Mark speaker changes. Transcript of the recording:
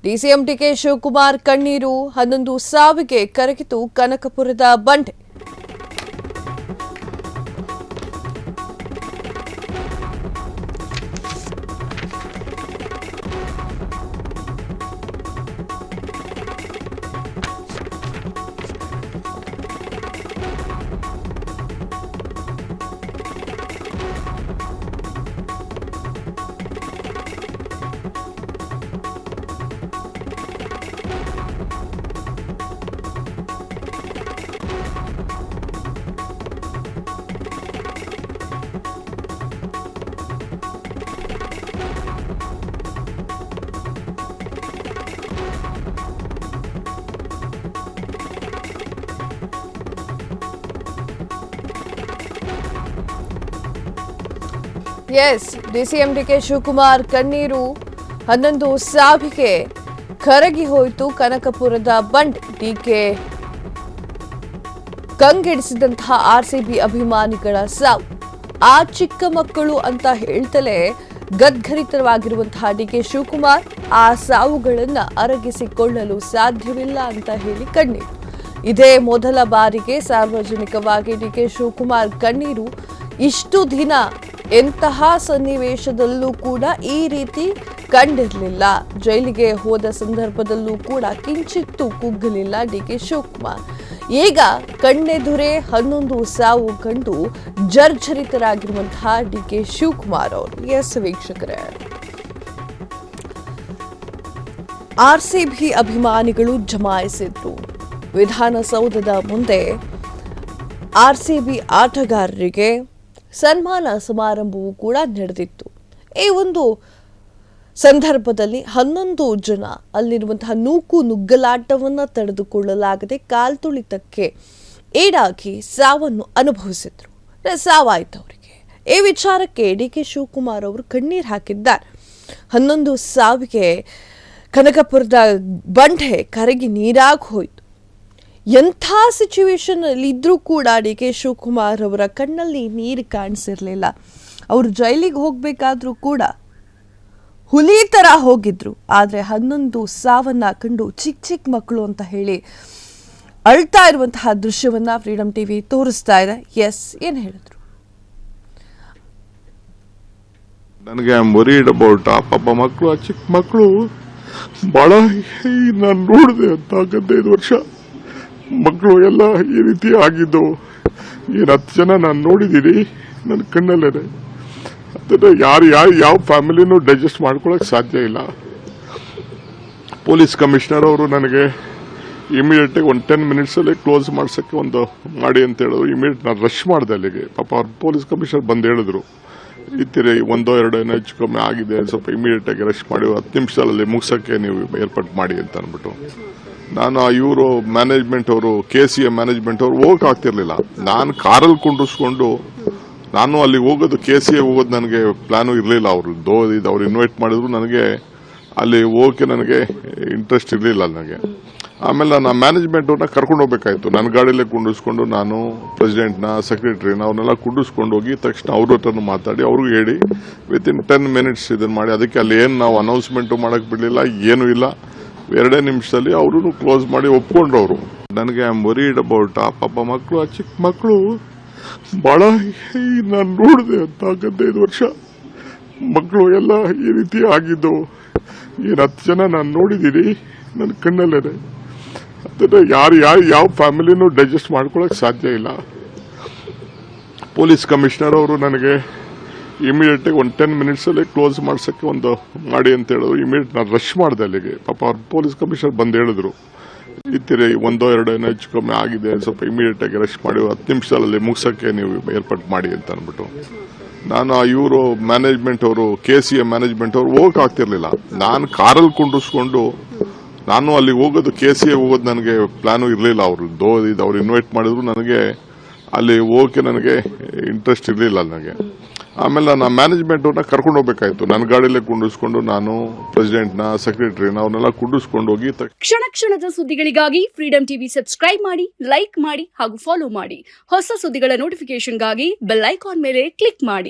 Speaker 1: DCM DK Shivakumar ಕಣ್ಣೀರು 11 ಸಾವಿಗೆ ಕರಗಿತು ಕನಕಪುರದ ಬಂಡೆ. ಡಿಸಿಎಂ ಡಿಕೆ ಶಿವಕುಮಾರ್ ಕಣ್ಣೀರು 11 ಸಾವಿಗೆ ಕರಗಿ ಹೋಯಿತು ಕನಕಪುರದ ಬಂಡೆ. ಡಿಕೆ ಕಂಗೆಡಿಸಿದಂತಹ ಆರ್ಸಿಬಿ ಅಭಿಮಾನಿಗಳ ಸಾವು. ಆ ಚಿಕ್ಕ ಮಕ್ಕಳು ಅಂತ ಹೇಳ್ತಲೇ ಗದ್ಗರಿತವಾಗಿರುವಂತಹ ಡಿಕೆ ಶಿವಕುಮಾರ್ ಆ ಸಾವುಗಳನ್ನ ಅರಗಿಸಿಕೊಳ್ಳಲು ಸಾಧ್ಯವಿಲ್ಲ ಅಂತ ಹೇಳಿ ಕಣ್ಣೀರು. ಇದೇ ಮೊದಲ ಬಾರಿಗೆ ಸಾರ್ವಜನಿಕವಾಗಿ ಡಿಕೆ ಶಿವಕುಮಾರ್ ಕಣ್ಣೀರು. ಇಷ್ಟು ದಿನ ಎಂತಹ ಸನ್ನಿವೇಶದಲ್ಲೂ ಕೂಡ ಈ ರೀತಿ ಕಂಡಿರಲಿಲ್ಲ. ಜೈಲಿಗೆ ಹೋದ ಸಂದರ್ಭದಲ್ಲೂ ಕೂಡ ಕಿಂಚಿತ್ತೂ ಕುಗ್ಗಲಿಲ್ಲ ಡಿಕೆ ಶಿವಕುಮಾರ್. ಈಗ ಕಣ್ಣೆದುರೇ 11 ಸಾವು ಕಂಡು ಜರ್ಜರಿತರಾಗಿರುವಂತಹ ಡಿಕೆ ಶಿವಕುಮಾರ್ ಅವರು. ವೀಕ್ಷಕರೇ, ಆರ್ಸಿಬಿ ಅಭಿಮಾನಿಗಳು ಜಮಾಯಿಸಿದ್ರು ವಿಧಾನಸೌಧದ ಮುಂದೆ. ಆರ್ಸಿಬಿ ಆಟಗಾರರಿಗೆ ಸನ್ಮಾನ ಸಮಾರಂಭವೂ ಕೂಡ ನಡೆದಿತ್ತು. ಈ ಒಂದು ಸಂದರ್ಭದಲ್ಲಿ 11 ಜನ ಅಲ್ಲಿರುವಂತಹ ನೂಕು ನುಗ್ಗಲಾಟವನ್ನು ತಡೆದುಕೊಳ್ಳಲಾಗದೆ ಕಾಲ್ತುಳಿತಕ್ಕೆ ಈಡಾಗಿ ಸಾವನ್ನು ಅನುಭವಿಸಿದ್ರು. ಸಾವಾಯ್ತು ಅವರಿಗೆ. ಈ ವಿಚಾರಕ್ಕೆ ಡಿಕೆ ಶಿವಕುಮಾರ್ ಅವರು ಕಣ್ಣೀರು ಹಾಕಿದ್ದಾರೆ. 11 ಸಾವಿಗೆ ಕನಕಪುರದ ಬಂಡೆ ಕರಗಿ ನೀರಾಗಿ ಹೋಯಿತು. ಎಂಥ ಸಿಚುವೇಶನ್ ಅಲ್ಲಿ ಇದ್ರೂ ಕೂಡ ಡಿಕೆ ಶಿವಕುಮಾರ್ ಅವರ ಕಣ್ಣಲ್ಲಿ ನೀರು ಕಾಣಿಸಿರ್ಲಿಲ್ಲ. ಅವರು ಜೈಲಿಗೆ ಹೋಗ್ಬೇಕಾದ್ರೂ ಕೂಡ ಹುಲಿ ತರ ಹೋಗಿದ್ರು. ಆದ್ರೆ 11 ಸಾವನ್ನ ಕಂಡು ಚಿಕ್ಕ ಮಕ್ಕಳು ಅಂತ ಹೇಳಿ ಅಳ್ತಾ ಇರುವಂತಹ ದೃಶ್ಯವನ್ನ ಫ್ರೀಡಂ ಟಿವಿ ತೋರಿಸ್ತಾ ಇದೆ. ಏನ್ ಹೇಳಿದ್ರು?
Speaker 2: ನನಗೆ ಐ ಆಮ್ ವರಿಡ್ ಅಬೌಟ್ ಆ ಪಾಪ ಮಕ್ಕಳು, ಆ ಚಿಕ್ಕ ಮಕ್ಕಳು ಬಹಳ ನಾನು ನೋಡಿದೆ ಅಂತ 15 ವರ್ಷ ಮಕ್ಕಳು ಎಲ್ಲ ಈ ರೀತಿ ಆಗಿದ್ದು. 10 ಜನ ನಾನು ನೋಡಿದ್ದೀನಿ ನನ್ನ ಕಣ್ಣಲ್ಲೇ. ಅದನ್ನ ಯಾವ ಫ್ಯಾಮಿಲಿನೂ ಡೈಜೆಸ್ಟ್ ಮಾಡ್ಕೊಳಕ್ ಸಾಧ್ಯ ಇಲ್ಲ. ಪೊಲೀಸ್ ಕಮಿಷನರ್ ಅವರು ನನಗೆ ಇಮಿಡಿಯೇಟ್ ಆಗಿ 10 ಮಿನಿಟ್ಸ್ ಅಲ್ಲಿ ಕ್ಲೋಸ್ ಮಾಡ್ಸಕ್ಕೆ ಮಾಡಿ ಅಂತ ಹೇಳಿದ್ರು. ಇಮಿಡಿಯೇಟ್ ನಾನು ರಶ್ ಮಾಡಿದೆ ಅಲ್ಲಿಗೆ. ಪಾಪ ಅವ್ರ ಪೊಲೀಸ್ ಕಮಿಷನರ್ ಬಂದು ಹೇಳಿದ್ರು, ಇತ್ತೀರಿ 1-2 ಏನೋ ಹೆಚ್ಚು ಕಮ್ಮಿ ಆಗಿದೆ, ಸ್ವಲ್ಪ ಇಮಿಡಿಯೇಟ್ ಆಗಿ ರಶ್ ಮಾಡಿ 10 ನಿಮಿಷದಲ್ಲಿ ಮುಗಿಸಕ್ಕೆ ನೀವು ಏರ್ಪಾಟ್ ಮಾಡಿ ಅಂತ ಅಂದ್ಬಿಟ್ಟು. ನಾನು ಇವರು ಮ್ಯಾನೇಜ್ಮೆಂಟ್ ಅವರು KCA ಮ್ಯಾನೇಜ್ಮೆಂಟ್ ಅವರು ಹೋಗಕ್ ಆಗ್ತಿರ್ಲಿಲ್ಲ. ನಾನು ಕಾರಲ್ಲಿ ಕುಂಡಿಸ್ಕೊಂಡು ನಾನು ಅಲ್ಲಿ ಹೋಗೋದು KCA ಹೋಗೋದು ನನಗೆ ಪ್ಲಾನು ಇರಲಿಲ್ಲ. ಅವ್ರು ಇನ್ವೈಟ್ ಮಾಡಿದ್ರು, ನನಗೆ ಅಲ್ಲಿ ಹೋಗಕ್ಕೆ ನನಗೆ ಇಂಟ್ರೆಸ್ಟ್ ಇರಲಿಲ್ಲ ನನಗೆ. ಆಮೇಲೆ ನಾನು ಮ್ಯಾನೇಜ್ಮೆಂಟ್ ಅವ್ರನ್ನ ಕರ್ಕೊಂಡು ಹೋಗ್ಬೇಕಾಯ್ತು. ನನ್ನ ಗಾಡಿಯಲ್ಲೇ ಕುಂಡಿಸ್ಕೊಂಡು ನಾನು ಪ್ರೆಸಿಡೆಂಟ್ನ ಸೆಕ್ರೆಟರಿನ ಅವ್ರನ್ನೆಲ್ಲ ಕುಂಡಿಸ್ಕೊಂಡು ಹೋಗಿ ತಕ್ಷಣ ಅವ್ರ ಹತ್ರನೂ ಮಾತಾಡಿ ಅವ್ರಿಗೂ ಹೇಳಿ ವಿತಿನ್ 10 ಮಿನಿಟ್ಸ್ ಇದನ್ನ ಮಾಡಿ. ಅದಕ್ಕೆ ಅಲ್ಲಿ ಏನು ನಾವು ಅನೌನ್ಸ್ಮೆಂಟು ಮಾಡಕ್ ಬಿಡಲಿಲ್ಲ, ಏನೂ ಇಲ್ಲ. 2 ನಿಮಿಷದಲ್ಲಿ ಅವರು ಕ್ಲೋಸ್ ಮಾಡಿ ಒಪ್ಕೊಂಡ್ರು ಅವರು. ನನಗೆ ಐ ಆಮ್ ವರಿಡ್ ಅಬೌಟ್ ಆ ಪಾಪ ಮಕ್ಕಳು, ಆ ಚಿಕ್ಕ ಮಕ್ಕಳು ಬಹಳ ನಾನು ನೋಡಿದೆ ಅಂತ 15 ವರ್ಷ ಮಕ್ಕಳು ಎಲ್ಲ ಈ ರೀತಿ ಆಗಿದ್ದು. 10 ಜನ ನಾನು ನೋಡಿದ್ದೀನಿ ನನ್ನ ಕಣ್ಣಲ್ಲೇ. ಅದನ್ನ ಯಾವ ಫ್ಯಾಮಿಲಿನೂ ಡೈಜೆಸ್ಟ್ ಮಾಡ್ಕೊಳಕ್ ಸಾಧ್ಯ ಇಲ್ಲ. ಪೊಲೀಸ್ ಕಮಿಷನರ್ ಅವರು ನನಗೆ ಇಮಿಡಿಯೇಟ್ ಆಗಿ 10 ಮಿನಿಟ್ಸ್ ಅಲ್ಲಿ ಕ್ಲೋಸ್ ಮಾಡ್ಸಕ್ಕೆ ಮಾಡಿ ಅಂತ ಹೇಳಿದ್ರು. ಇಮಿಡಿಯೇಟ್ ನಾನು ರಶ್ ಮಾಡಿದೆ ಅಲ್ಲಿಗೆ. ಪಾಪ ಅವ್ರ ಪೊಲೀಸ್ ಕಮಿಷನರ್ ಬಂದು ಹೇಳಿದ್ರು, ಇತ್ತೀರಿ 1-2 ಏನೋ ಹೆಚ್ಚು ಕಮ್ಮಿ ಆಗಿದೆ, ಸ್ವಲ್ಪ ಇಮಿಡಿಯೇಟ್ ಆಗಿ ರಶ್ ಮಾಡಿ 10 ನಿಮಿಷದಲ್ಲಿ ಮುಗಿಸಕ್ಕೆ ನೀವು ಏರ್ಪಾಟ್ ಮಾಡಿ ಅಂತ ಅಂದ್ಬಿಟ್ಟು. ನಾನು ಇವರು ಮ್ಯಾನೇಜ್ಮೆಂಟ್ ಅವರು KCA ಮ್ಯಾನೇಜ್ಮೆಂಟ್ ಅವರು ಹೋಗಕ್ ಆಗ್ತಿರ್ಲಿಲ್ಲ. ನಾನು ಕಾರಲ್ಲಿ ಕುಂಡಿಸ್ಕೊಂಡು ನಾನು ಅಲ್ಲಿ ಹೋಗೋದು KCA ಹೋಗೋದು ನನಗೆ ಪ್ಲಾನು ಇರಲಿಲ್ಲ. ಅವ್ರು ಇನ್ವೈಟ್ ಮಾಡಿದ್ರು, ನನಗೆ ಅಲ್ಲಿ ಹೋಗಕ್ಕೆ ನನಗೆ ಇಂಟ್ರೆಸ್ಟ್ ಇರಲಿಲ್ಲ ನನಗೆ. ಆಮೇಲೆ ನಾನು ಮ್ಯಾನೇಜ್ಮೆಂಟ್ ಅವ್ರನ್ನ ಕರ್ಕೊಂಡು ಹೋಗ್ಬೇಕಾಯ್ತು. ನನ್ನ ಗಾಡಿಯಲ್ಲೇ ಕುಂಡಿಸ್ಕೊಂಡು ನಾನು ಪ್ರೆಸಿಡೆಂಟ್ನ ಸೆಕ್ರೆಟರಿನ ಅವ್ರನ್ನೆಲ್ಲ ಕುಂಡಿಸ್ಕೊಂಡು ಹೋಗಿ.
Speaker 3: ಕ್ಷಣದ ಸುದ್ದಿಗಳಿಗಾಗಿ ಫ್ರೀಡಂ ಟಿವಿ ಸಬ್ಸ್ಕ್ರೈಬ್ ಮಾಡಿ, ಲೈಕ್ ಮಾಡಿ ಹಾಗೂ ಫಾಲೋ ಮಾಡಿ. ಹೊಸ ಸುದ್ದಿಗಳ ನೋಟಿಫಿಕೇಶನ್ಗಾಗಿ ಬೆಲ್ ಐಕಾನ್ ಮೇಲೆ ಕ್ಲಿಕ್ ಮಾಡಿ.